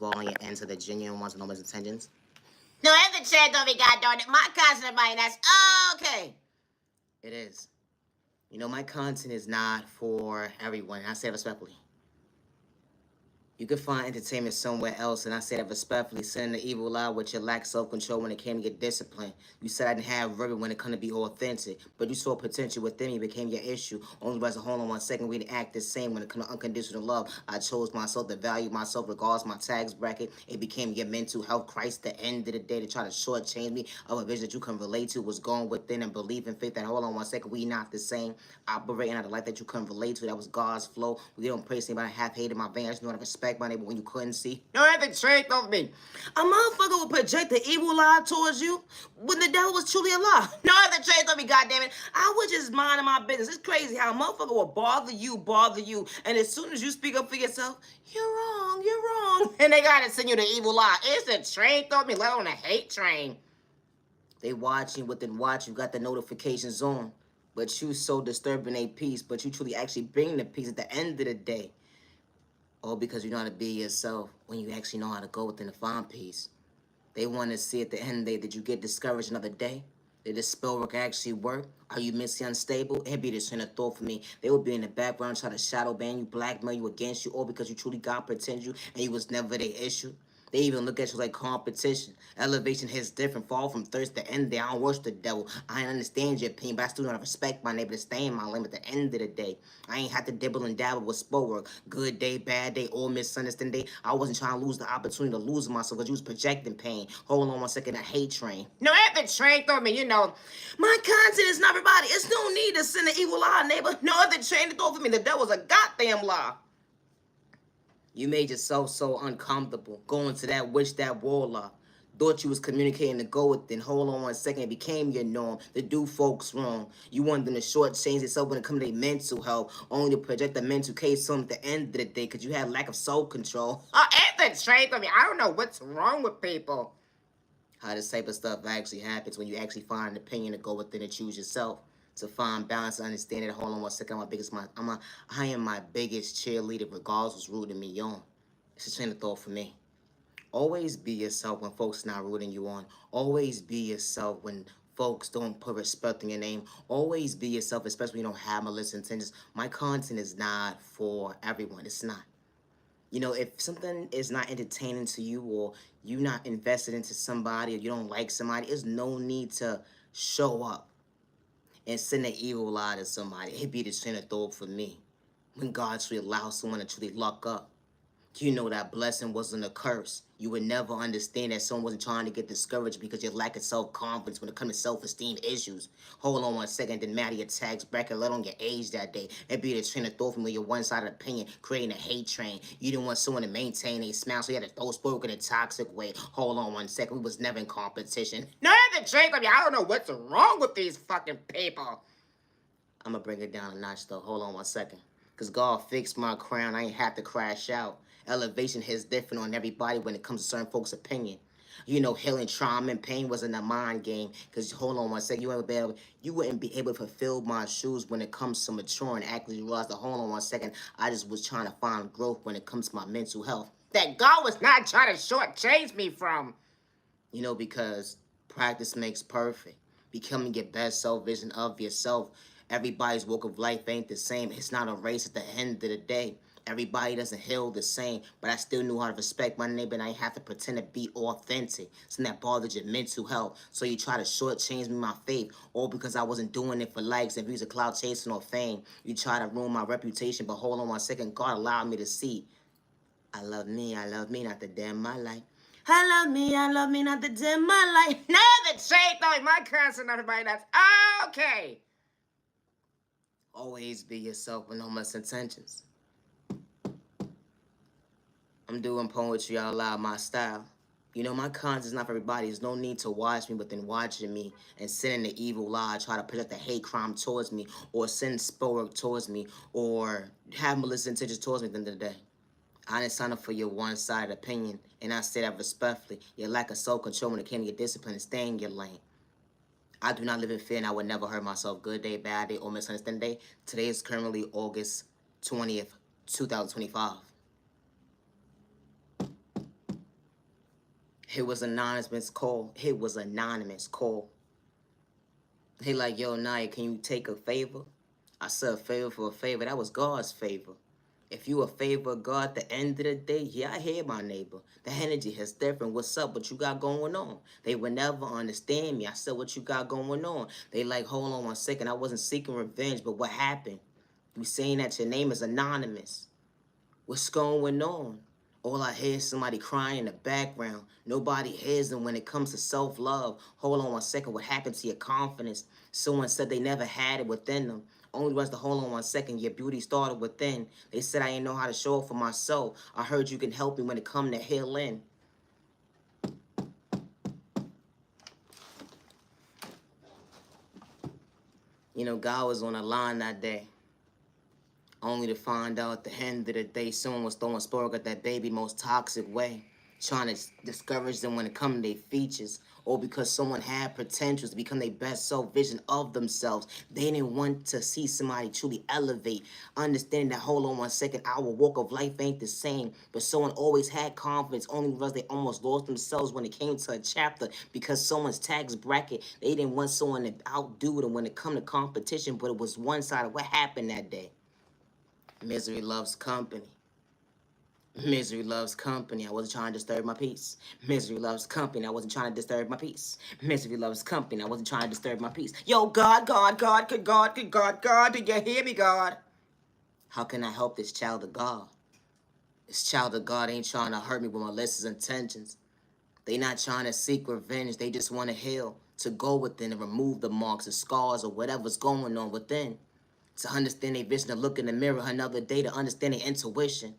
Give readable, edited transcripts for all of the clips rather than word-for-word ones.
all on your ends are the genuine ones with no misintentions. No, if the chair don't be goddamn it, my cousin of mine, that's okay. It is. My content is not for everyone. I say it respectfully. You could find entertainment somewhere else, and I say that respectfully. Sending the evil lie with your lack of self-control when it came to your discipline. You said I didn't have rhythm when it come to be authentic, but you saw potential within me, became your issue. Only by hold on 1 second, we didn't act the same when it come to unconditional love. I chose myself to value myself regardless my tax bracket. It became your mental health crisis. The end of the day to try to shortchange me of a vision that you can relate to was gone within and believe in faith that hold on 1 second, we not the same. Operating out of life that you couldn't relate to, that was God's flow. We don't praise anybody half hated my vein. I just know how to respect my neighbor when you couldn't see. No, if the trick of me. A motherfucker will project the evil lie towards you when the devil was truly a lie. No, if the trick of me, goddammit. I was just minding my business. It's crazy how a motherfucker will bother you, and as soon as you speak up for yourself, you're wrong. And they gotta send you the evil lie. It's the train of me, let on the hate train. They watching within watch, you got the notifications on. But you so disturbing a peace, but you truly actually bring the peace at the end of the day. All because you know how to be yourself when you actually know how to go within the find peace. They want to see at the end of the day, did you get discouraged another day? Did this spell work actually work? Are you mentally unstable? It'd be the train of thought for me. They would be in the background trying to shadow ban you, blackmail you against you, all because you truly got potential and you was never their issue. They even look at you like competition. Elevation hits different. Fall from thirst to end there. I don't worship the devil. I ain't understand your opinion, but I still don't respect my neighbor to stay in my lane at the end of the day. I ain't had to dibble and dabble with sport work. Good day, bad day, all misunderstand day. I wasn't trying to lose the opportunity to lose myself because you was projecting pain. Hold on 1 second, that hate train. No, if the train of me, My content is not everybody. It's no need to send an evil lie, neighbor. No, if the train of me, the devil's a goddamn lie. You made yourself so uncomfortable going to that witch, that warlock. Thought you was communicating to go with, then hold on 1 second, it became your norm to do folks wrong. You wanted them to shortchange yourself when it comes to their mental health, only to project the mental case on at the end of the day because you had lack of soul control. If the train of me, I don't know what's wrong with people. How this type of stuff actually happens when you actually find an opinion to go within and choose yourself. To find balance and understand it. Hold on 1 second, I am my biggest cheerleader regardless who's rooting me on. It's a train of thought for me. Always be yourself when folks not rooting you on. Always be yourself when folks don't put respect in your name. Always be yourself, especially when you don't have malicious intentions. My content is not for everyone. It's not. If something is not entertaining to you or you're not invested into somebody or you don't like somebody, there's no need to show up and send an evil lie to somebody. It'd be the train of thought for me. When God truly allows someone to truly luck up, you know that blessing wasn't a curse. You would never understand that someone wasn't trying to get discouraged because your lack of self-confidence when it comes to self-esteem issues. Hold on 1 second, didn't matter your tax bracket, let alone your age that day. It'd be the train of thought from your one-sided opinion, creating a hate train. You didn't want someone to maintain a smile, so you had to throw spoke in a toxic way. Hold on 1 second, we was never in competition. No, if the train of me, I don't know what's wrong with these fucking people. I'm gonna bring it down a notch though. Hold on 1 second. Because God fixed my crown, I ain't have to crash out. Elevation hits different on everybody when it comes to certain folks' opinion. Healing trauma and pain wasn't a mind game. Because hold on 1 second, you wouldn't be able to fulfill my shoes when it comes to maturing. Actually, you realize that hold on 1 second, I just was trying to find growth when it comes to my mental health. That God was not trying to shortchange me from. Because practice makes perfect. Becoming your best self vision of yourself. Everybody's walk of life ain't the same. It's not a race at the end of the day. Everybody doesn't heal the same, but I still knew how to respect my neighbor and I ain't have to pretend to be authentic. Something that bothered your mental health. So you try to shortchange me my faith, all because I wasn't doing it for likes and views of cloud chasing or fame. You try to ruin my reputation, but hold on 1 second, God allowed me to see. I love me, not to dim my light. I love me, not to dim my light. No, the shade though, my cousin, everybody, that's okay. Always be yourself with no misintentions. I'm doing poetry out loud, my style. My content's not for everybody. There's no need to watch me, but then watching me and sending the evil lie, try to project the hate crime towards me, or send spell work towards me, or have malicious intentions towards me at the end of the day. I didn't sign up for your one-sided opinion, and I say that respectfully. Your lack of self-control when it came to your discipline and stay in your lane. I do not live in fear, and I would never hurt myself. Good day, bad day, or misunderstanding day. Today is currently August 20th, 2025. It was anonymous call. It was anonymous call. He like, yo, Naya, can you take a favor? I said a favor for a favor. That was God's favor. If you a favor of God at the end of the day, yeah, I hear my neighbor. The energy is different. What's up? What you got going on? They would never understand me. I said, what you got going on? They like, hold on 1 second. I wasn't seeking revenge, but what happened? You saying that your name is anonymous. What's going on? All I hear is somebody crying in the background. Nobody hears them when it comes to self-love. Hold on 1 second. What happened to your confidence? Someone said they never had it within them. Only was to hold on 1 second. Your beauty started within. They said I didn't know how to show up for myself. I heard you can help me when it come to healing. You know, God was on the line that day. Only to find out at the end of the day, someone was throwing spark at that baby most toxic way. Trying to discourage them when it comes to their features. Or because someone had potentials to become their best self-vision of themselves. They didn't want to see somebody truly elevate. Understanding that, hold on 1 second, our walk of life ain't the same. But someone always had confidence, only because they almost lost themselves when it came to a chapter. Because someone's tax bracket, they didn't want someone to outdo them when it come to competition. But it was one-sided. What happened that day? Misery loves company. Misery loves company. I wasn't trying to disturb my peace. Misery loves company. I wasn't trying to disturb my peace. Misery loves company. I wasn't trying to disturb my peace. Yo, God, God, God, good God, good God, God, did you hear me, God? How can I help this child of God? This child of God ain't trying to hurt me with malicious intentions. They not trying to seek revenge. They just want to heal, to go within and remove the marks, the scars, or whatever's going on within. To understand their vision, to look in the mirror another day, to understand their intuition.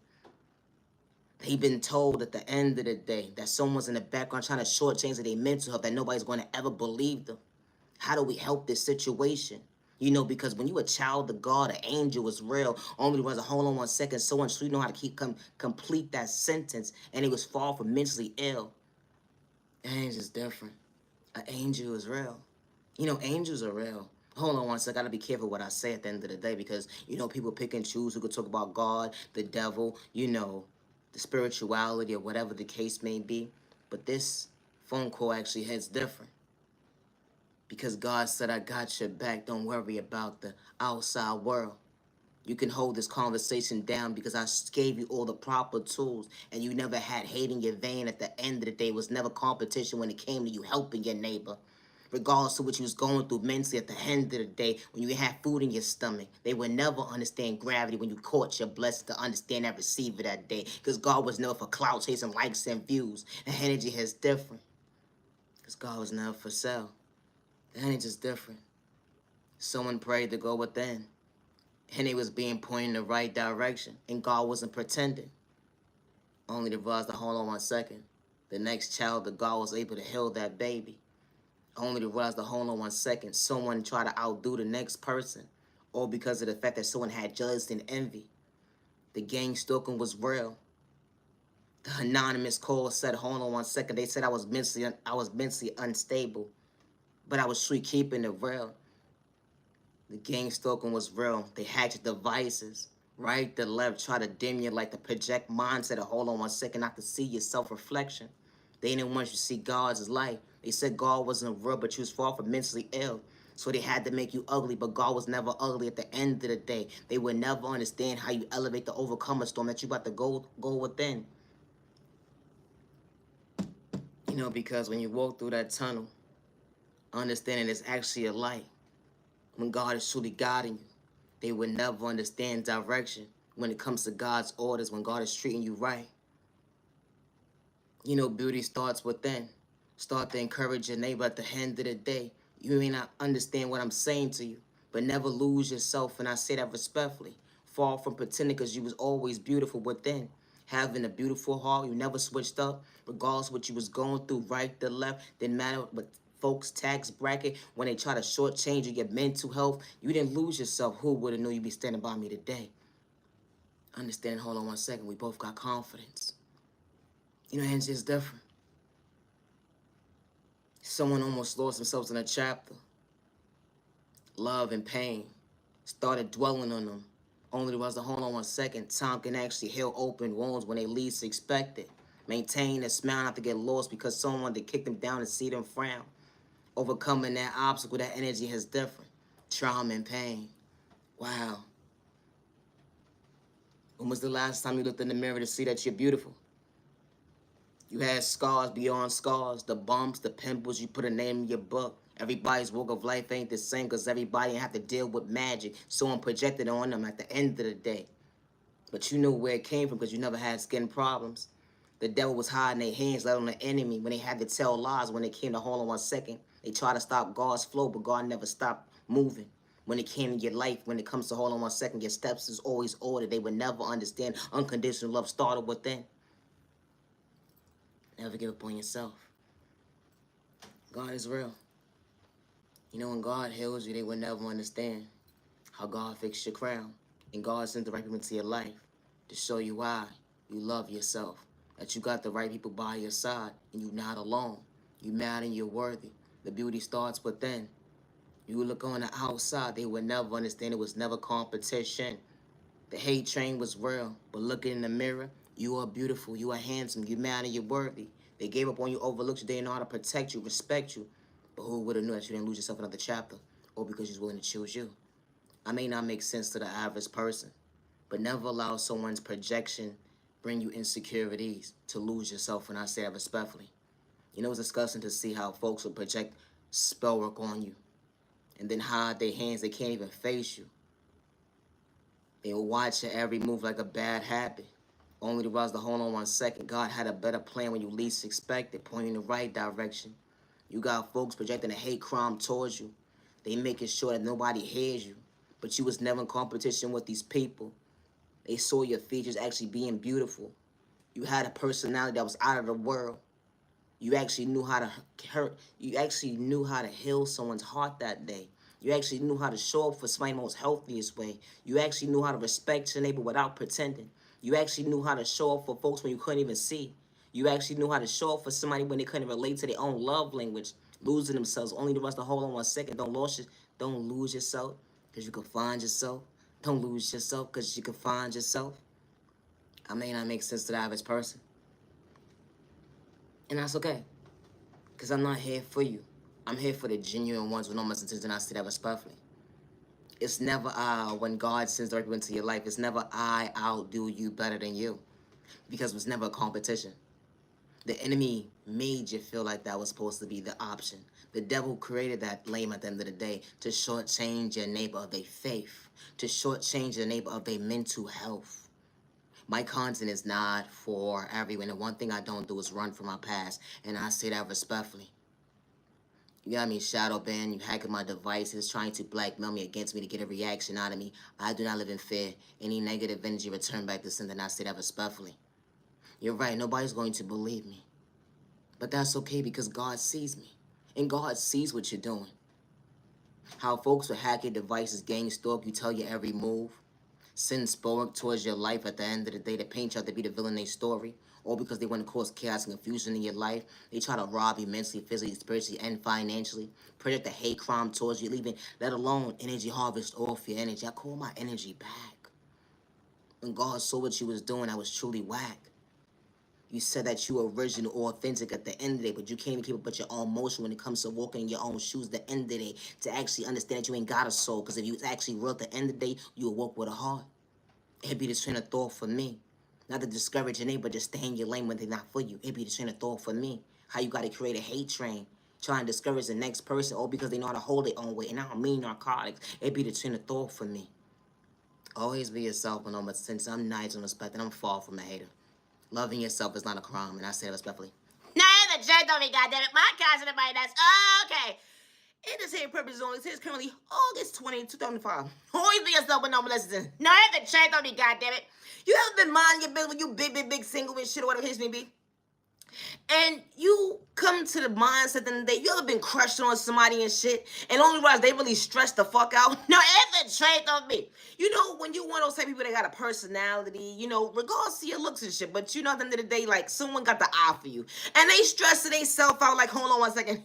They've been told at the end of the day that someone's in the background trying to shortchange their mental health, that nobody's going to ever believe them. How do we help this situation? You know, because when you a child of God, an angel is real. Only was a hold on 1 second. Someone should know how to complete that sentence, and it was far from mentally ill. An angel is different. An angel is real. You know, angels are real. Hold on 1 second. I gotta be careful what I say at the end of the day because, you know, people pick and choose who could talk about God, the devil, you know, the spirituality or whatever the case may be. But this phone call actually hits different. Because God said, I got your back. Don't worry about the outside world. You can hold this conversation down because I gave you all the proper tools and you never had hate in your vein at the end of the day. It was never competition when it came to you helping your neighbor. Regardless of what you was going through mentally at the end of the day, when you had food in your stomach, they would never understand gravity when you caught your blessing to understand that receiver that day. Because God was never for clout chasing likes and views. The energy is different. Because God was never for sale. The energy is different. Someone prayed to go within. And they was being pointed in the right direction. And God wasn't pretending. Only to realize that, hold on 1 second. The next child of God was able to heal that baby. Only to realize that, hold on 1 second. Someone tried to outdo the next person. All because of the fact that someone had jealousy and envy. The gang stalking was real. The anonymous call said, hold on 1 second. They said I was mentally unstable. But I was sweet keeping it real. The gang stalking was real. They hacked devices. Right to left, try to dim you like the project mindset of hold on 1 second, not to see your self-reflection. They didn't want you to see God's light. They said God wasn't real, but you was far from mentally ill. So they had to make you ugly, but God was never ugly at the end of the day. They would never understand how you elevate the overcomer storm that you got to go within. You know, because when you walk through that tunnel, understanding it's actually a light. When God is truly guiding you, they would never understand direction when it comes to God's orders, when God is treating you right. You know, beauty starts within. Start to encourage your neighbor at the end of the day. You may not understand what I'm saying to you, but never lose yourself, and I say that respectfully. Far from pretending because you was always beautiful within. Having a beautiful heart, you never switched up, regardless of what you was going through, right to left, didn't matter what folks' tax bracket, when they try to shortchange you, your mental health, you didn't lose yourself. Who would have known you'd be standing by me today? Understand, hold on 1 second, we both got confidence. You know, it's just different. Someone almost lost themselves in a chapter. Love and pain. Started dwelling on them. Only to realize, hold on 1 second, time can actually heal open wounds when they least expect it. Maintain a smile, not to get lost because someone wanted to kick them down and see them frown. Overcoming that obstacle, that energy has different. Trauma and pain. Wow. When was the last time you looked in the mirror to see that you're beautiful? You had scars beyond scars, the bumps, the pimples, you put a name in your book. Everybody's walk of life ain't the same because everybody have to deal with magic. Someone projected on them at the end of the day. But you knew where it came from because you never had skin problems. The devil was hiding their hands, let on the enemy when they had to tell lies when it came to hold on 1 second. They tried to stop God's flow, but God never stopped moving. When it came to your life, when it comes to hold on 1 second, your steps is always ordered. They would never understand unconditional love started within. Never give up on yourself. God is real. You know, when God heals you, they will never understand how God fixed your crown. And God sent the right people into your life to show you why you love yourself. That you got the right people by your side and you're not alone. You mad and you're worthy. The beauty starts within. You look on the outside, they would never understand it was never competition. The hate train was real, but looking in the mirror, you are beautiful, you are handsome, you mad and you're worthy. They gave up on you, overlooked you, they didn't know how to protect you, respect you. But who would have known that you didn't lose yourself another chapter? Or because you're willing to choose you. I may not make sense to the average person, but never allow someone's projection bring you insecurities to lose yourself, and I say that respectfully. You know, it's disgusting to see how folks will project spell work on you and then hide their hands. They can't even face you. They will watch your every move like a bad habit, only to realize to hold on 1 second. God had a better plan when you least expect it, pointing in the right direction. You got folks projecting a hate crime towards you. They making sure that nobody hears you, but you was never in competition with these people. They saw your features actually being beautiful. You had a personality that was out of the world. You actually knew how to hurt. You actually knew how to heal someone's heart that day. You actually knew how to show up for somebody in the most healthiest way. You actually knew how to respect your neighbor without pretending. You actually knew how to show up for folks when you couldn't even see. You actually knew how to show up for somebody when they couldn't relate to their own love language, losing themselves. Only the rest to hold on 1 second. Don't lose yourself because you can find yourself. Don't lose yourself because you can find yourself. I may not make sense to the average person. And that's okay. Because I'm not here for you. I'm here for the genuine ones with no intentions, and I say that respectfully. It's never when God sends the right people into your life, it's never I'll do you better than you. Because it was never a competition. The enemy made you feel like that was supposed to be the option. The devil created that lame at the end of the day to shortchange your neighbor of their faith, to shortchange your neighbor of their mental health. My content is not for everyone, and one thing I don't do is run from my past, and I say that respectfully. You got me shadow banned, you hacking my devices, trying to blackmail me against me to get a reaction out of me. I do not live in fear. Any negative energy return back to sin, and I say that respectfully. You're right, nobody's going to believe me. But that's okay because God sees me. And God sees what you're doing. How folks with hacking devices gang stalk you, tell you every move. Send sport towards your life at the end of the day to paint you out to be the villain in their story. Or because they want to cause chaos and confusion in your life. They try to rob you mentally, physically, spiritually, and financially. Project a hate crime towards you, leaving, let alone energy harvest off your energy. I call my energy back. When God saw what you was doing, I was truly whack. You said that you were original or authentic at the end of the day, but you can't even keep up with your own motion when it comes to walking in your own shoes at the end of the day to actually understand that you ain't got a soul. Because if you was actually real at the end of the day, you would walk with a heart. It'd be the train of thought for me. Not to discourage your neighbor, just stay in your lane when they're not for you. It'd be the train of thought for me. How you got to create a hate train, trying to discourage the next person, all because they know how to hold their own weight. And I don't mean narcotics. It'd be the train of thought for me. Always be yourself, but no, but since I'm nice and respected, I'm far from a hater. Loving yourself is not a crime, and I say it respectfully. No, the check on me, goddammit. My cousin of mine, that's okay. In the same purpose only, it is currently August 20, 2005. Always be yourself with no molestation. No, the check on me, goddammit. You ever been minding your business when you big single and shit or whatever the case may be? And you come to the mindset that you ever been crushed on somebody and shit, and only realize they really stressed the fuck out? No, it's a trait of me. You know, when you want those type of people that got a personality, you know, regardless of your looks and shit, but you know, at the end of the day, like, someone got the eye for you, and they stressing themselves out, like, hold on 1 second.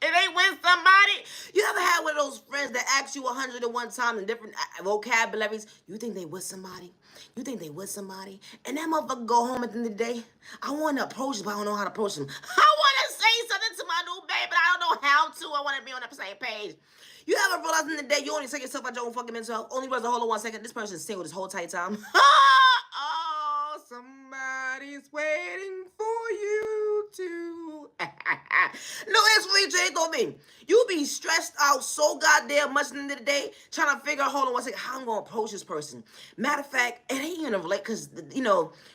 It ain't with somebody. You ever had one of those friends that ask you 101 times in different vocabularies? You think they with somebody? You think they with somebody? And that motherfucker go home at the end of the day. I want to approach him, but I don't know how to approach him. I want to say something to my new babe, but I don't know how to. I want to be on the same page. You ever realize in the day you only take yourself out your own fucking mental health? Only realize, hold on 1 second, this person's single this whole tight time. Oh, somebody's waiting for you to. No, it's really changed on me. You be stressed out so goddamn much in the end of the day trying to figure out, hold on 1 second, how I'm gonna approach this person. Matter of fact, it ain't even relate because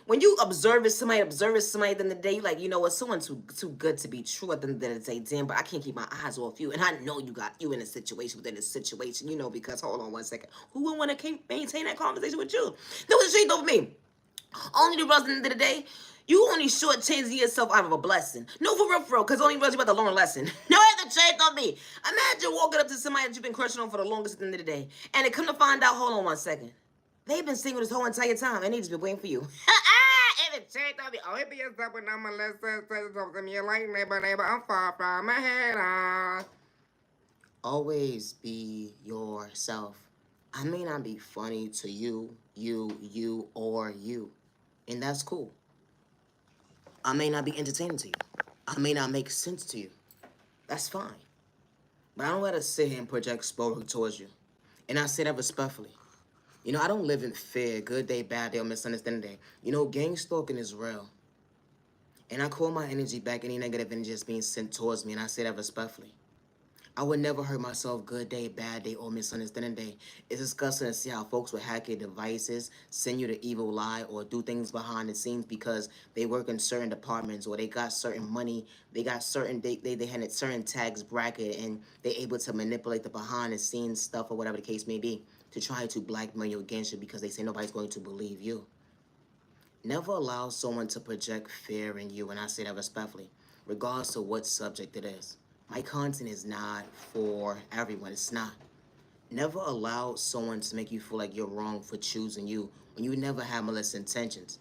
when you observe somebody at the end of the day, you like, it's someone too good to be true at the end of the day. Damn, but I can't keep my eyes off you, and I know you got you in a situation within a situation, because hold on 1 second, who would want to maintain that conversation with you? No, it's changed over me. Only the rest of the end of the day, you only shortchanging yourself out of a blessing. No, for real, because only realize you about to learn a lesson. No, it hasn't changed on me. Imagine walking up to somebody that you've been crushing on for the longest at the end of the day, and they come to find out, hold on 1 second, they've been single this whole entire time, and they just been waiting for you. It hasn't changed on me. Oh, it be a step when I'm a lesson, something you like, neighbor, I'm far from my head. Always be yourself. I may not be funny to you, or you. And that's cool. I may not be entertaining to you. I may not make sense to you. That's fine. But I don't let us sit here and project spoken towards you. And I say that respectfully. I don't live in fear, good day, bad day, or misunderstanding day. Gang stalking is real. And I call my energy back, any negative energy that's being sent towards me, and I say that respectfully. I would never hurt myself good day, bad day, or misunderstanding day. It's disgusting to see how folks would hack your devices, send you the evil lie, or do things behind the scenes because they work in certain departments or they got certain money, they got certain, they had a certain tax bracket, and they're able to manipulate the behind the scenes stuff or whatever the case may be to try to blackmail you against you because they say nobody's going to believe you. Never allow someone to project fear in you, and I say that respectfully, regardless of what subject it is. My content is not for everyone. It's not. Never allow someone to make you feel like you're wrong for choosing you when you never have malicious intentions.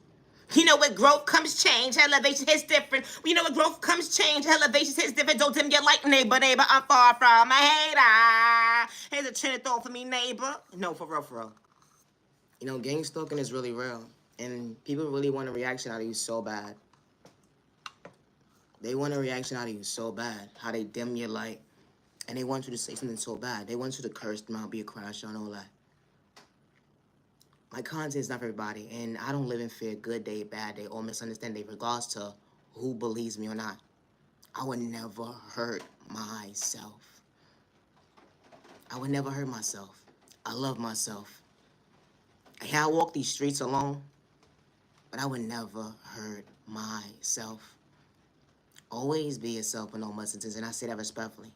With growth comes change, elevation hits different. With growth comes change, elevation hits different. Don't dim your light, neighbor, I'm far from a hater. Here's a chin thought for me, neighbor. No, for real. Gang stalking is really real. And people really want a reaction out of you so bad. They want a reaction out of you so bad. How they dim your light. And they want you to say something so bad. They want you to curse them out, be a crash and all that. My content is not for everybody. And I don't live in fear, good day, bad day, or misunderstanding day, regardless to who believes me or not. I would never hurt myself. I would never hurt myself. I love myself. Yeah, I walk these streets alone, but I would never hurt myself. Always be yourself with no messages, and I say that respectfully.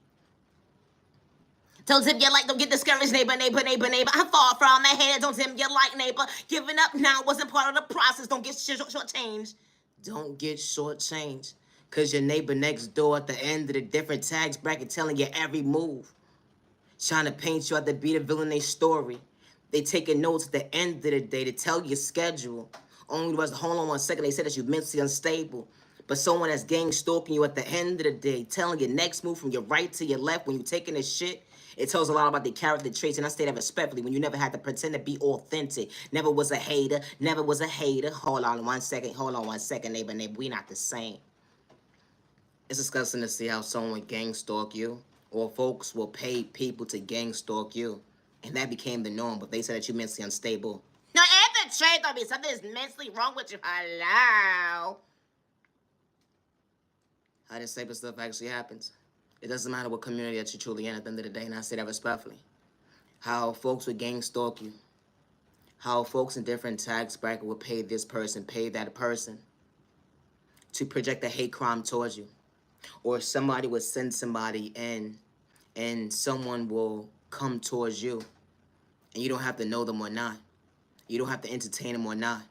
Don't dim your light, don't get discouraged, neighbor. I'm far from a hater. Don't dim your light, neighbor. Giving up now wasn't part of the process. Don't get shortchanged. Don't get shortchanged, because your neighbor next door at the end of the different tax bracket telling you every move. Trying to paint you out to be the villain in their story. They taking notes at the end of the day to tell your schedule. Only was, hold on 1 second, they said that you're mentally unstable. But someone that's gang stalking you at the end of the day, telling your next move from your right to your left when you're taking this shit, it tells a lot about their character traits, and I say that respectfully, when you never had to pretend to be authentic. Never was a hater. Hold on 1 second, neighbor, we not the same. It's disgusting to see how someone would gang stalk you, or folks will pay people to gang stalk you, and that became the norm, but they said that you're mentally unstable. No, Anthony, trade on me. Something is mentally wrong with you. Hello? How this type of stuff actually happens. It doesn't matter what community that you're truly in at the end of the day, and I say that respectfully. How folks would gang stalk you. How folks in different tax brackets would pay this person, pay that person to project a hate crime towards you. Or somebody would send somebody in, and someone will come towards you, and you don't have to know them or not. You don't have to entertain them or not.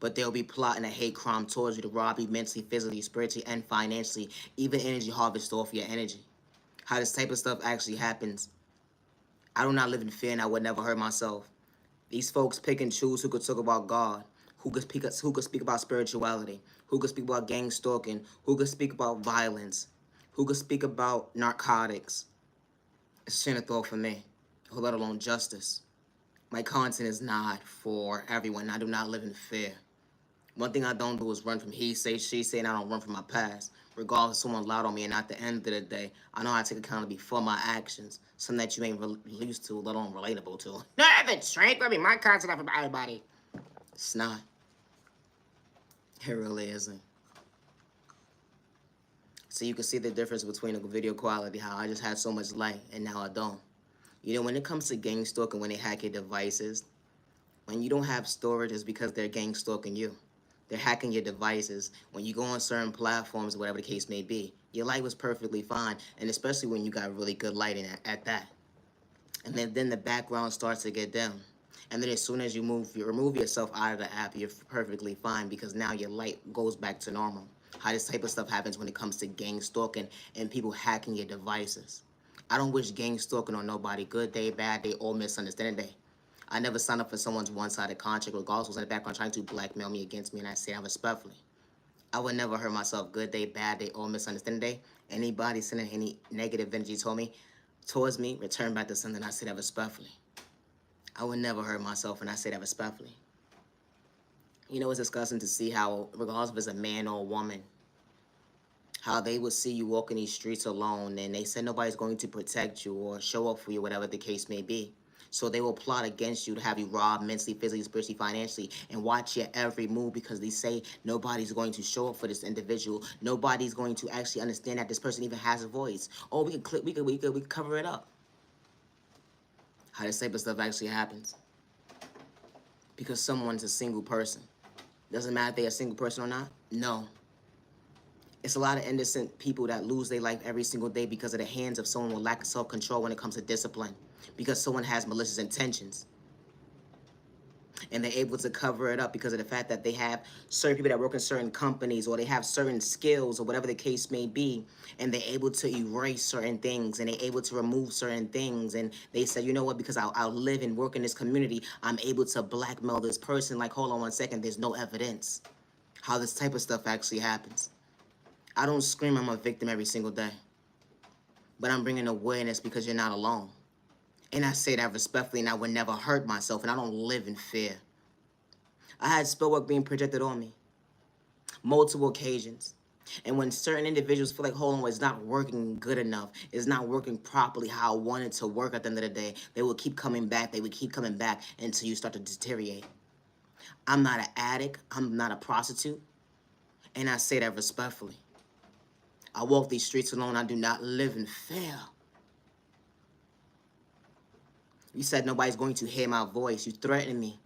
But they'll be plotting a hate crime towards you to rob you mentally, physically, spiritually, and financially. Even energy harvest off your energy. How this type of stuff actually happens. I do not live in fear, and I would never hurt myself. These folks pick and choose who could talk about God, who could speak about spirituality, who could speak about gang stalking, who could speak about violence. who could speak about narcotics. It's a thought for me, let alone justice. My content is not for everyone. I do not live in fear. One thing I don't do is run from he say, she say, and I don't run from my past. Regardless if someone lied on me, and at the end of the day, I know how to take accountability for my actions. Something that you ain't used to, let alone relatable to. No, the drink. I mean, my content not for everybody. It's not. It really isn't. So you can see the difference between the video quality, how I just had so much light, and now I don't. You know, when it comes to gang stalking, when they hack your devices, when you don't have storage, it's because they're gang stalking you. They're hacking your devices. When you go on certain platforms, whatever the case may be, your light was perfectly fine, and especially when you got really good lighting at that. And then the background starts to get dim. And then as soon as you remove yourself out of the app, you're perfectly fine because now your light goes back to normal. How this type of stuff happens when it comes to gang stalking and people hacking your devices. I don't wish gang stalking on nobody. Good day, bad day, or misunderstanding day. I never signed up for someone's one-sided contract regardless who's in the background trying to blackmail me against me, and I say that respectfully. I would never hurt myself. Good day, bad day, or misunderstanding day. Anybody sending any negative energy towards me, return back to something. I say that respectfully. I would never hurt myself, and I say that respectfully. You know, it's disgusting to see how, regardless if it's a man or a woman, how they would see you walking these streets alone, and they say nobody's going to protect you or show up for you, whatever the case may be. So they will plot against you to have you robbed mentally, physically, spiritually, financially, and watch your every move because they say nobody's going to show up for this individual. Nobody's going to actually understand that this person even has a voice. Oh, we could cover it up. How this type of stuff actually happens. Because someone's a single person. Doesn't matter if they're a single person or not. No. It's a lot of innocent people that lose their life every single day because of the hands of someone with lack of self-control when it comes to discipline. Because someone has malicious intentions. And they're able to cover it up because of the fact that they have certain people that work in certain companies, or they have certain skills, or whatever the case may be, and they're able to erase certain things, and they're able to remove certain things, and they say, you know what, because I'll live and work in this community, I'm able to blackmail this person. Like, hold on one second, there's no evidence. How this type of stuff actually happens. I don't scream I'm a victim every single day, but I'm bringing awareness because you're not alone. And I say that respectfully, and I would never hurt myself, and I don't live in fear. I had spell work being projected on me multiple occasions. And when certain individuals feel like, hold on, it's not working good enough, it's not working properly how I want it to work at the end of the day, they will keep coming back, until you start to deteriorate. I'm not an addict, I'm not a prostitute, and I say that respectfully. I walk these streets alone, I do not live in fear. You said nobody's going to hear my voice. You threatened me.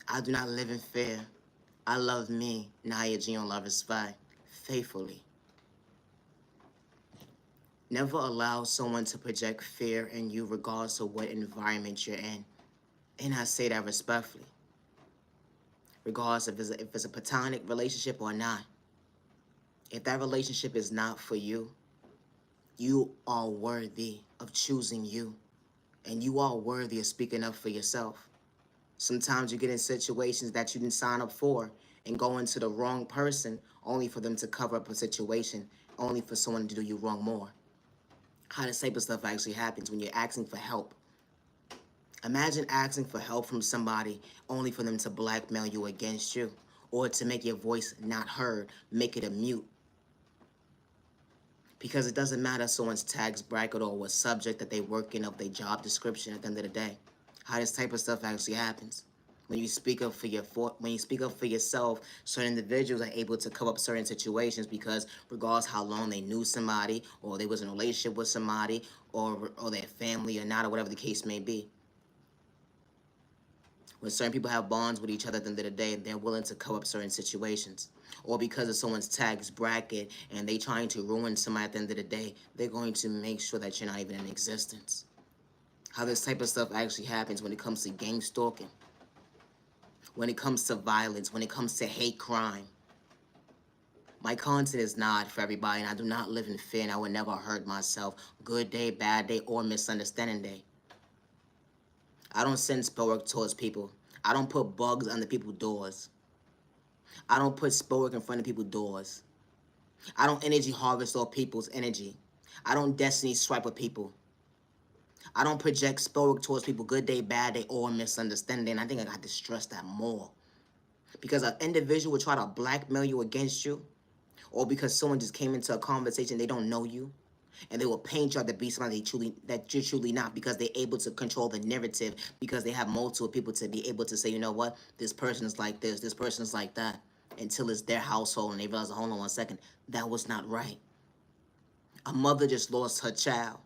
I do not live in fear. I love me, Naya G on Love is Spy, faithfully. Never allow someone to project fear in you regardless of what environment you're in. And I say that respectfully. Regardless if it's a platonic relationship or not. If that relationship is not for you, you are worthy of choosing you. And you are worthy of speaking up for yourself. Sometimes you get in situations that you didn't sign up for and go into the wrong person only for them to cover up a situation, only for someone to do you wrong more. How this type of stuff actually happens when you're asking for help. Imagine asking for help from somebody only for them to blackmail you against you, or to make your voice not heard, make it a mute. Because it doesn't matter someone's tax bracket or what subject that they work in of their job description at the end of the day. How this type of stuff actually happens. When you speak up for yourself, certain individuals are able to cover up certain situations because regardless how long they knew somebody, or they was in a relationship with somebody, or their family or not, or whatever the case may be. When certain people have bonds with each other at the end of the day, they're willing to cover up certain situations. Or because of someone's tax bracket and they trying to ruin somebody at the end of the day, they're going to make sure that you're not even in existence. How this type of stuff actually happens when it comes to gang stalking. When it comes to violence, when it comes to hate crime. My content is not for everybody, and I do not live in fear, and I would never hurt myself. Good day, bad day, or misunderstanding day. I don't send spell work towards people. I don't put bugs under people's doors. I don't put spell work in front of people's doors. I don't energy harvest all people's energy. I don't destiny swipe with people. I don't project spell work towards people, good day, bad day, or misunderstanding. I think I got to stress that more. Because an individual will try to blackmail you against you, or because someone just came into a conversation, they don't know you, and they will paint you out to be somebody that you're truly not, because they're able to control the narrative, because they have multiple people to be able to say, you know what, this person is like this person is like that, until it's their household and they realize, hold on 1 second, that was not right. A mother just lost her child,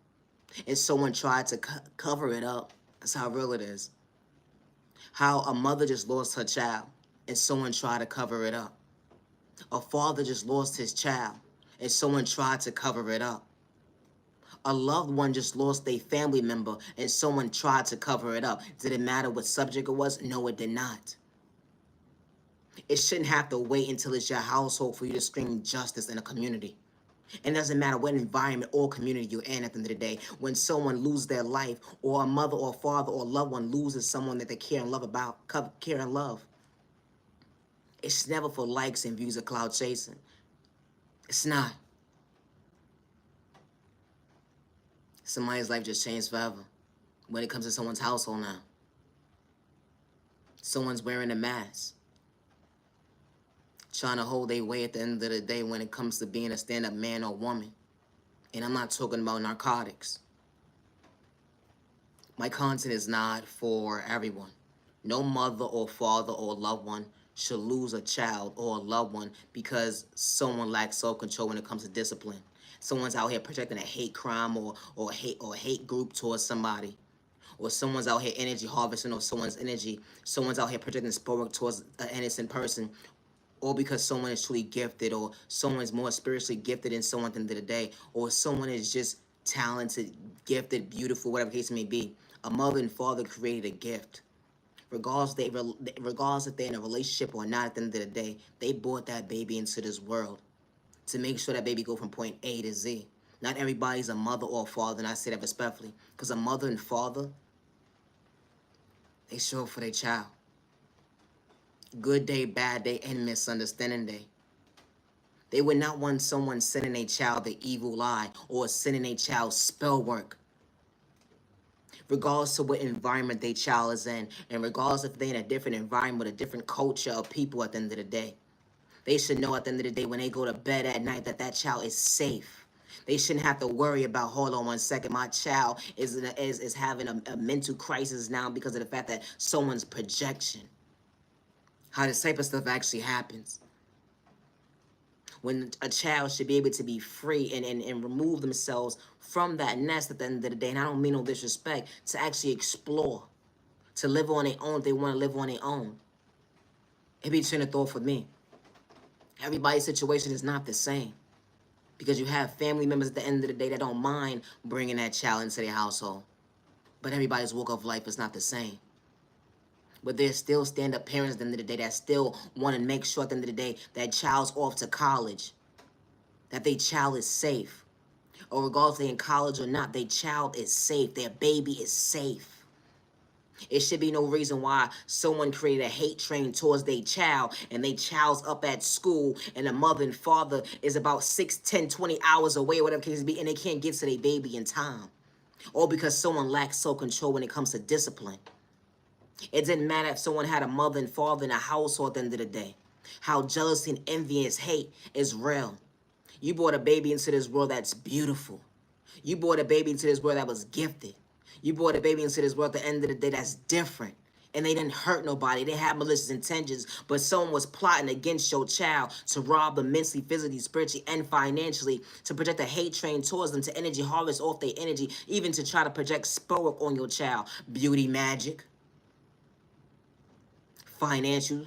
and someone tried to cover it up. That's how real it is. How a mother just lost her child, and someone tried to cover it up. A father just lost his child, and someone tried to cover it up. A loved one just lost a family member, and someone tried to cover it up. Did it matter what subject it was? No, it did not. It shouldn't have to wait until it's your household for you to scream justice in a community. And it doesn't matter what environment or community you're in at the end of the day. When someone loses their life, or a mother or father or loved one loses someone that they care and love about, care and love, it's never for likes and views or cloud chasing. It's not. Somebody's life just changed forever when it comes to someone's household now. Someone's wearing a mask, trying to hold their way at the end of the day when it comes to being a stand-up man or woman. And I'm not talking about narcotics. My content is not for everyone. No mother or father or loved one should lose a child or a loved one because someone lacks self-control when it comes to discipline. Someone's out here projecting a hate crime or hate group towards somebody. Or someone's out here energy harvesting or someone's energy. Someone's out here projecting sport towards an innocent person. Or because someone is truly gifted, or someone's more spiritually gifted than someone at the end of the day, or someone is just talented, gifted, beautiful, whatever case it may be. A mother and father created a gift. Regardless if they're in a relationship or not, at the end of the day, they brought that baby into this world to make sure that baby go from point A to Z. Not everybody's a mother or a father, and I say that respectfully, because a mother and father, they show up for their child. Good day, bad day, and misunderstanding day. They would not want someone sending a child the evil eye or sending a child spell work. Regardless of what environment their child is in, and regardless if they're in a different environment, a different culture of people at the end of the day. They should know at the end of the day when they go to bed at night that that child is safe. They shouldn't have to worry about, hold on 1 second, my child is having a mental crisis now because of the fact that someone's projection. How this type of stuff actually happens. When a child should be able to be free and remove themselves from that nest at the end of the day, and I don't mean no disrespect, to actually explore, to live on their own if they want to live on their own. It'd be a train of thought for me. Everybody's situation is not the same. Because you have family members at the end of the day that don't mind bringing that child into their household. But everybody's walk of life is not the same. But there's still stand-up parents at the end of the day that still want to make sure at the end of the day that child's off to college, that their child is safe. Or regardless if they're in college or not, their child is safe, their baby is safe. It should be no reason why someone created a hate train towards their child and their child's up at school and the mother and father is about 6, 10, 20 hours away, whatever the case may be, and they can't get to their baby in time. Or because someone lacks self-control when it comes to discipline. It didn't matter if someone had a mother and father in a household at the end of the day. How jealousy and envy and hate is real. You brought a baby into this world that's beautiful. You brought a baby into this world that was gifted. You brought a baby into this world at the end of the day that's different. And they didn't hurt nobody. They had malicious intentions. But someone was plotting against your child to rob them mentally, physically, spiritually, and financially. To project a hate train towards them. To energy harvest off their energy. Even to try to project spell work on your child. Beauty magic. Financial.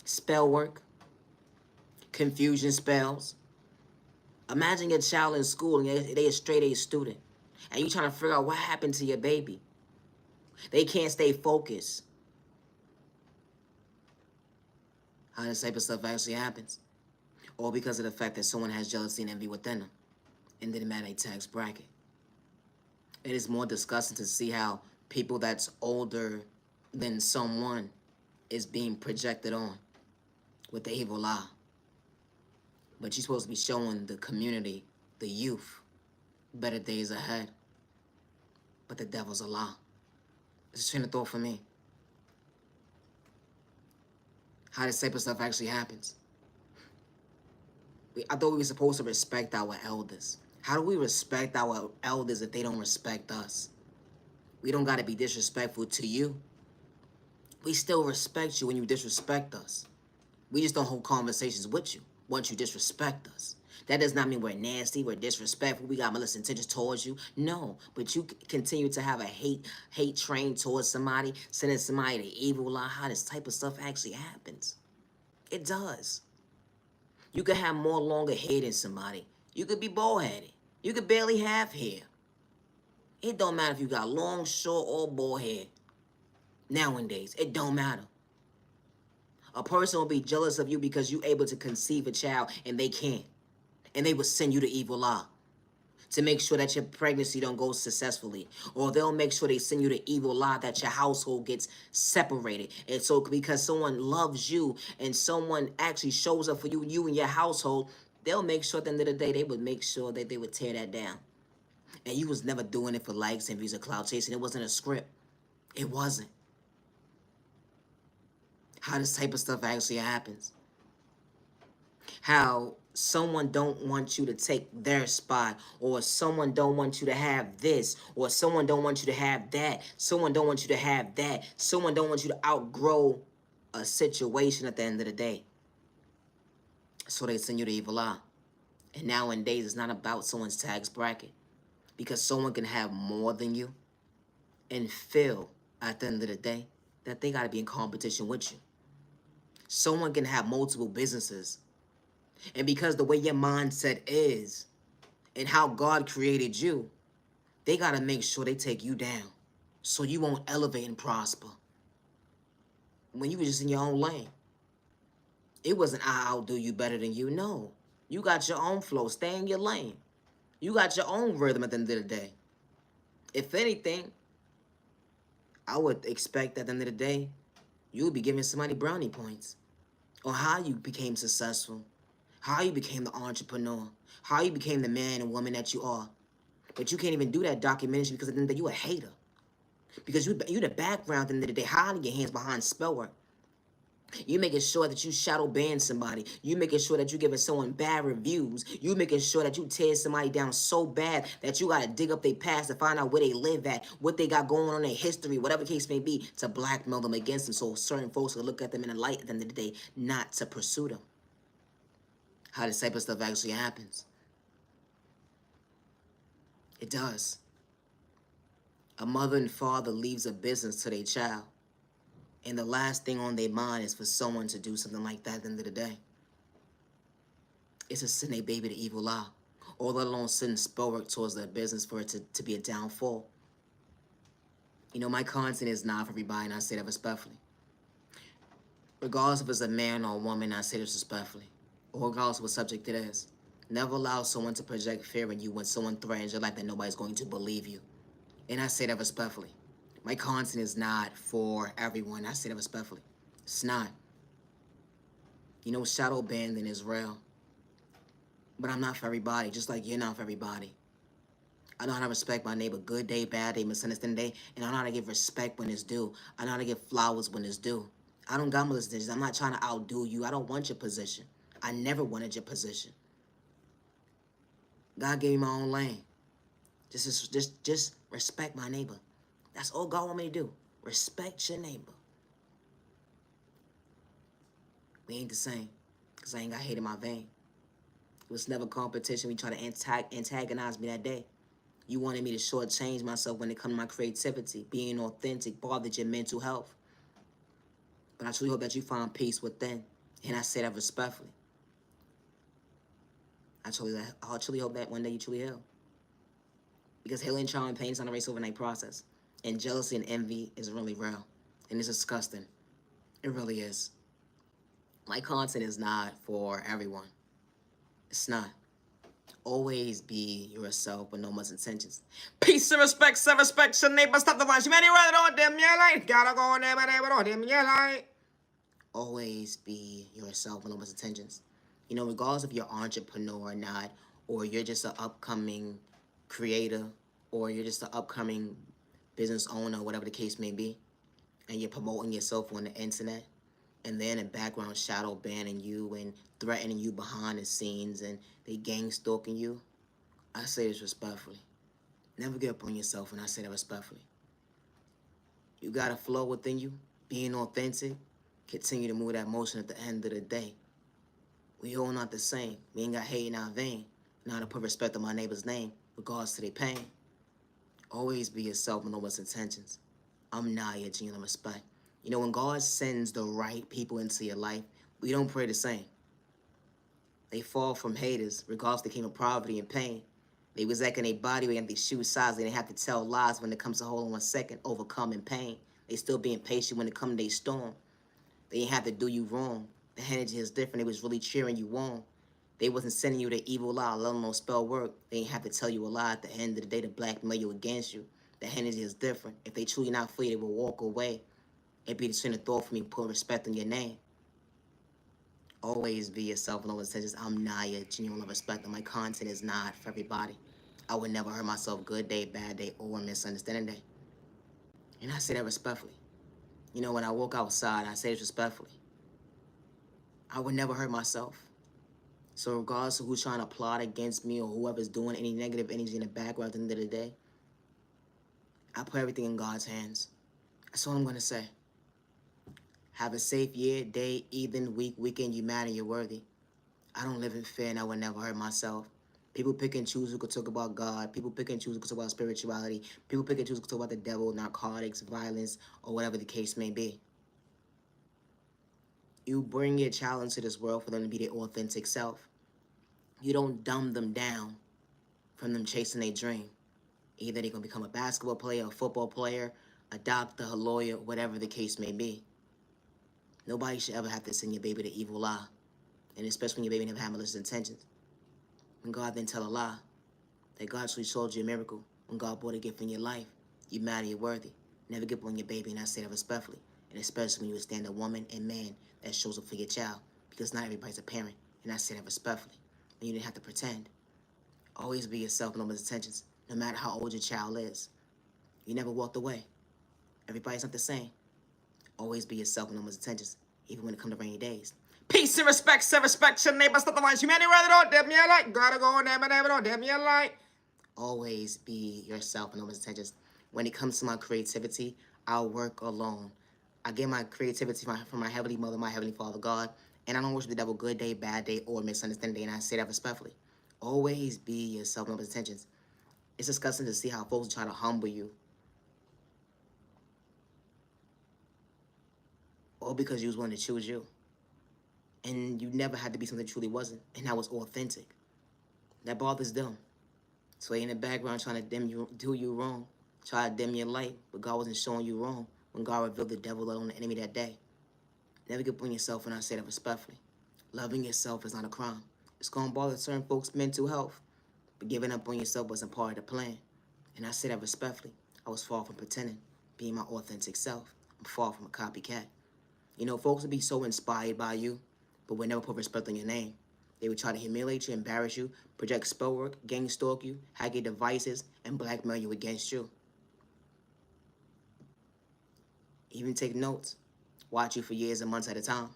Spell work. Confusion spells. Imagine your child in school and they're a straight A student. And you trying to figure out what happened to your baby. They can't stay focused. How this type of stuff actually happens. All because of the fact that someone has jealousy and envy within them. And didn't matter a tax bracket. It is more disgusting to see how people that's older than someone is being projected on with the evil eye. But you're supposed to be showing the community, the youth, better days ahead. But the devil's a lie. It's a train of thought for me. How this type of stuff actually happens. I thought we were supposed to respect our elders. How do we respect our elders if they don't respect us? We don't got to be disrespectful to you. We still respect you when you disrespect us. We just don't hold conversations with you once you disrespect us. That does not mean we're nasty, we're disrespectful, we got malicious intentions towards you. No, but you continue to have a hate train towards somebody, sending somebody to evil lie. How this type of stuff actually happens. It does. You could have more longer hair than somebody. You could be bald-headed. You could barely have hair. It don't matter if you got long, short, or bald hair. Nowadays, it don't matter. A person will be jealous of you because you're able to conceive a child and they can't. And they will send you the evil eye to make sure that your pregnancy don't go successfully. Or they'll make sure they send you the evil lie that your household gets separated. And so because someone loves you and someone actually shows up for you and your household, they'll make sure at the end of the day, they would make sure that they would tear that down. And you was never doing it for likes and views or clout chasing. It wasn't a script. It wasn't. How this type of stuff actually happens. How someone don't want you to take their spot, or someone don't want you to have this, or someone don't want you to have that, someone don't want you to have that, someone don't want you to outgrow a situation at the end of the day. So they send you the evil eye. And nowadays, it's not about someone's tax bracket, because someone can have more than you and feel at the end of the day that they got to be in competition with you. Someone can have multiple businesses, and because the way your mindset is and how God created you, they got to make sure they take you down so you won't elevate and prosper. When you were just in your own lane. It wasn't I outdo you better than you. No. You got your own flow. Stay in your lane. You got your own rhythm at the end of the day. If anything, I would expect at the end of the day, you would be giving somebody brownie points on how you became successful, how you became the entrepreneur, how you became the man and woman that you are. But you can't even do that documentary because at the end of the day, you a hater. Because you the background at the end of the day, hiding your hands behind spell work. You making sure that you shadow ban somebody. You making sure that you giving someone bad reviews. You making sure that you tear somebody down so bad that you gotta dig up their past to find out where they live at, what they got going on in their history, whatever the case may be, to blackmail them against them so certain folks will look at them in the light at the end of the day, not to pursue them. How this type of stuff actually happens. It does. A mother and father leaves a business to their child, and the last thing on their mind is for someone to do something like that at the end of the day. It's to send their baby to evil eye, or let alone send spell work towards their business for it to be a downfall. You know, my content is not for everybody, and I say that respectfully. Regardless if it's a man or a woman, I say this respectfully. Or regardless of what subject it is. Never allow someone to project fear in you when someone threatens your life that nobody's going to believe you. And I say that respectfully. My content is not for everyone. I say that respectfully. It's not. You know, shadow banning is real. But I'm not for everybody, just like you're not for everybody. I know how to respect my neighbor. Good day, bad day, misunderstanding day. And I know how to give respect when it's due. I know how to give flowers when it's due. I don't got malicious intentions. I'm not trying to outdo you. I don't want your position. I never wanted your position. God gave me my own lane. Just respect my neighbor. That's all God want me to do. Respect your neighbor. We ain't the same, because I ain't got hate in my vein. It was never competition. We try to antagonize me that day. You wanted me to shortchange myself when it comes to my creativity. Being authentic bothered your mental health. But I truly hope that you find peace within. And I say that respectfully. I truly hope that one day you truly heal. Because healing, trauma, and pain is not a race overnight process. And jealousy and envy is really real. And it's disgusting. It really is. My content is not for everyone. It's not. Always be yourself with no much intentions. Peace and respect, self-respect, your neighbor, stop the violence. You many rather don't dim your light. Gotta go on there, but don't dim your light. Always be yourself with no much intentions. You know, regardless if you're an entrepreneur or not, or you're just an upcoming creator, or you're just an upcoming business owner, whatever the case may be, and you're promoting yourself on the internet, and they're in the background shadow banning you and threatening you behind the scenes, and they gang stalking you, I say this respectfully. Never give up on yourself, and I say that respectfully. You got a flow within you, being authentic, continue to move that motion at the end of the day. We all not the same. We ain't got hate in our vein. Now to put respect on my neighbor's name, regards to their pain. Always be yourself and know what's intentions. I'm Naya, genuine respect. You know, when God sends the right people into your life, we don't pray the same. They fall from haters, regardless they came of poverty and pain. They was acting their body weight and their shoe size. They didn't have to tell lies when it comes to hold on 1 second, overcoming pain. They still being patient when it come to their storm. They didn't have to do you wrong. The energy is different. They was really cheering you on. They wasn't sending you the evil lie, let alone spell work. They didn't have to tell you a lie at the end of the day to blackmail you against you. The energy is different. If they truly not for you, they will walk away. It'd be the train of thought for me to put respect on your name. Always be yourself and always say, I'm Naya, genuine respect, and my content is not for everybody. I would never hurt myself good day, bad day, or misunderstanding day. And I say that respectfully. You know, when I walk outside, I say this respectfully. I would never hurt myself. So regardless of who's trying to plot against me or whoever's doing any negative energy in the background at the end of the day, I put everything in God's hands. That's all I'm going to say. Have a safe year, day, evening, week, weekend. You matter, you're worthy. I don't live in fear and I would never hurt myself. People pick and choose who could talk about God. People pick and choose who could talk about spirituality. People pick and choose who could talk about the devil, narcotics, violence, or whatever the case may be. You bring your child into this world for them to be their authentic self. You don't dumb them down from them chasing their dream. Either they're going to become a basketball player, a football player, a doctor, a lawyer, whatever the case may be. Nobody should ever have to send your baby the evil lie. And especially when your baby never had malicious intentions. When God then tell a lie, that God actually showed you a miracle. When God brought a gift in your life, you matter, you're worthy. Never give up on your baby, and I say that respectfully. And especially when you stand a woman and man that shows up for your child. Because not everybody's a parent, and I say that respectfully. And you didn't have to pretend. Always be yourself and know one's intentions, no matter how old your child is. You never walked away. Everybody's not the same. Always be yourself and know one's intentions, even when it comes to rainy days. Peace and respect, self-respect, your neighbors, not the ones you many rather don't damn you like. Gotta go on there, but never don't damn you like. Always be yourself and know one's intentions. When it comes to my creativity, I'll work alone. I get my creativity from my Heavenly Mother, my Heavenly Father, God, and I don't worship the devil good day, bad day, or misunderstanding day, and I say that respectfully. Always be yourself and know one's intentions. It's disgusting to see how folks try to humble you. All because you was wanting to choose you. And you never had to be something that truly wasn't. And that was authentic. That bothers them. So they in the background trying to do you wrong. Try to dim your light, but God wasn't showing you wrong when God revealed the devil on the enemy that day. Never give up on yourself, and I say that respectfully. Loving yourself is not a crime. It's going to bother certain folks' mental health. But giving up on yourself wasn't part of the plan. And I say that respectfully. I was far from pretending, being my authentic self. I'm far from a copycat. You know, folks would be so inspired by you, but would never put respect on your name. They would try to humiliate you, embarrass you, project spell work, gang stalk you, hack your devices, and blackmail you against you. Even take notes. Watch you for years and months at a time.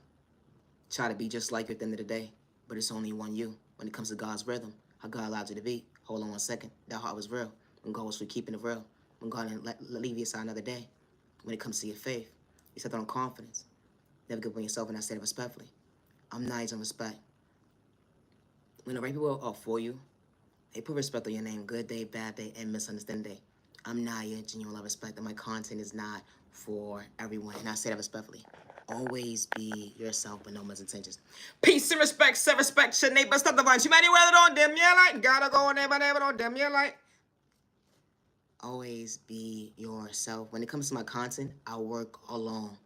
Try to be just like you at the end of the day, but it's only one you. When it comes to God's rhythm, how God allowed you to be. Hold on 1 second. That heart was real. When God was for keeping it real. When God didn't leave you aside another day. When it comes to your faith, you set that on confidence. Never give up on yourself, and I say it respectfully. I'm nice on respect. When the right people are for you, they put respect on your name, good day, bad day, and misunderstanding day. I'm Naya, genuine love, respect, and my content is not for everyone, and I say that respectfully. Always be yourself, but no one's intentions. Peace and respect, self-respect, your neighbors, not the ones you many rather don't dim your light. Gotta go on there, but never don't dim your light. Always be yourself. When it comes to my content, I work alone.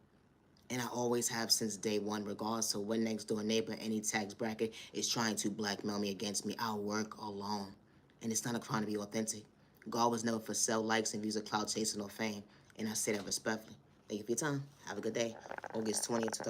And I always have since day one, regardless of what next door neighbor, any tax bracket is trying to blackmail me against me. I'll work alone. And it's not a crime to be authentic. God was never for sell, likes, and views of cloud chasing or fame. And I say that respectfully. Thank you for your time. Have a good day. August 20th,